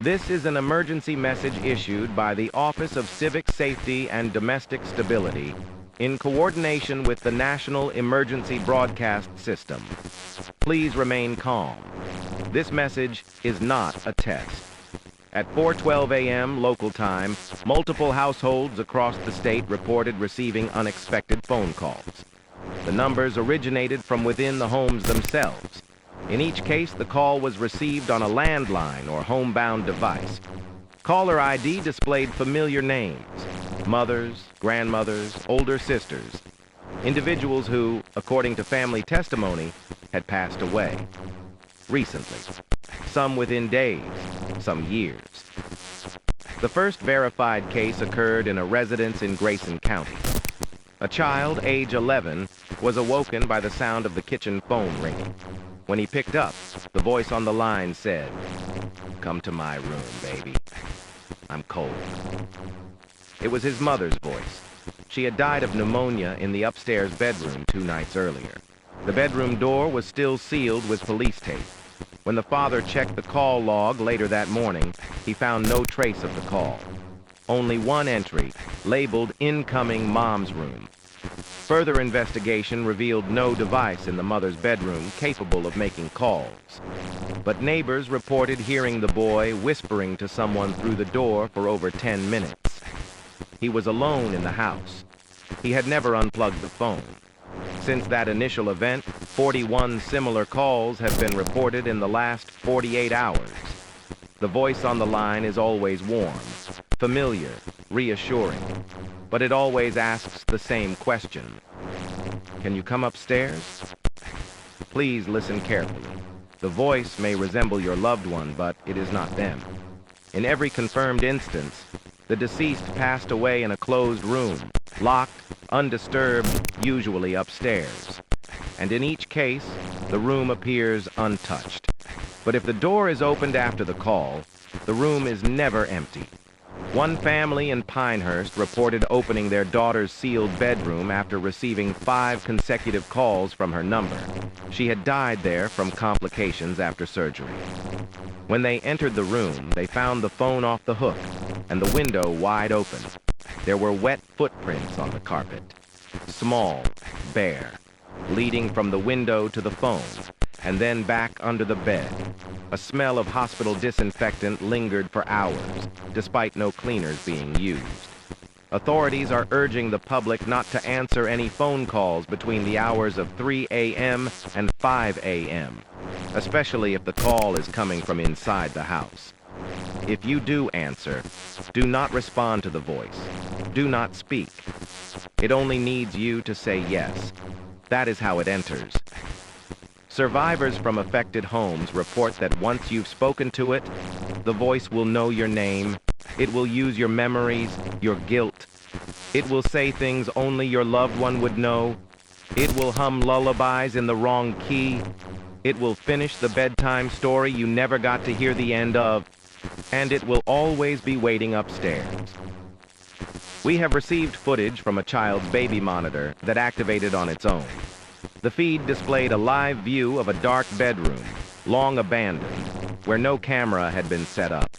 This is an emergency message issued by the Office of Civic Safety and Domestic Stability in coordination with the National Emergency Broadcast System. Please remain calm. This message is not a test. At 4:12 a.m. local time, multiple households across the state reported receiving unexpected phone calls. The numbers originated from within the homes themselves. In each case, the call was received on a landline or homebound device. Caller ID displayed familiar names: mothers, grandmothers, older sisters, individuals who, according to family testimony, had passed away recently, some within days, some years. The first verified case occurred in a residence in Grayson County. A child, age 11, was awoken by the sound of the kitchen phone ringing. When he picked up, the voice on the line said, "Come to my room, baby. I'm cold." It was his mother's voice. She had died of pneumonia in the upstairs bedroom 2 nights earlier. The bedroom door was still sealed with police tape. When the father checked the call log later that morning, he found no trace of the call. Only one entry, labeled "Incoming Mom's Room." Further investigation revealed no device in the mother's bedroom capable of making calls. But neighbors reported hearing the boy whispering to someone through the door for over 10 minutes. He was alone in the house. He had never unplugged the phone. Since that initial event, 41 similar calls have been reported in the last 48 hours. The voice on the line is always warm, familiar, reassuring, but it always asks the same question: "Can you come upstairs?" Please listen carefully. The voice may resemble your loved one, but it is not them. In every confirmed instance, the deceased passed away in a closed room, locked, undisturbed, usually upstairs. And in each case, the room appears untouched. But if the door is opened after the call, the room is never empty. One family in Pinehurst reported opening their daughter's sealed bedroom after receiving 5 consecutive calls from her number. She had died there from complications after surgery. When they entered the room, they found the phone off the hook and the window wide open. There were wet footprints on the carpet, small, bare, leading from the window to the phone, and then back under the bed. A smell of hospital disinfectant lingered for hours, despite no cleaners being used. Authorities are urging the public not to answer any phone calls between the hours of 3 a.m. and 5 a.m., especially if the call is coming from inside the house. If you do answer, do not respond to the voice. Do not speak. It only needs you to say yes. That is how it enters. Survivors from affected homes report that once you've spoken to it, the voice will know your name. It will use your memories, your guilt. It will say things only your loved one would know. It will hum lullabies in the wrong key. It will finish the bedtime story you never got to hear the end of. And it will always be waiting upstairs. We have received footage from a child's baby monitor that activated on its own. The feed displayed a live view of a dark bedroom, long abandoned, where no camera had been set up.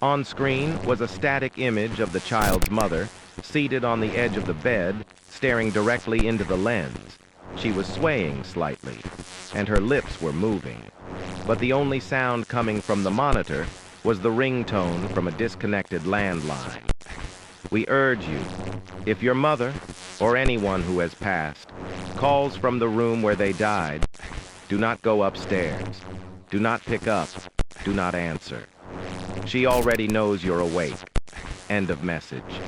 On screen was a static image of the child's mother, seated on the edge of the bed, staring directly into the lens. She was swaying slightly, and her lips were moving. But the only sound coming from the monitor was the ringtone from a disconnected landline. We urge you, if your mother, or anyone who has passed, calls from the room where they died, do not go upstairs. Do not pick up. Do not answer. She already knows you're awake. End of message.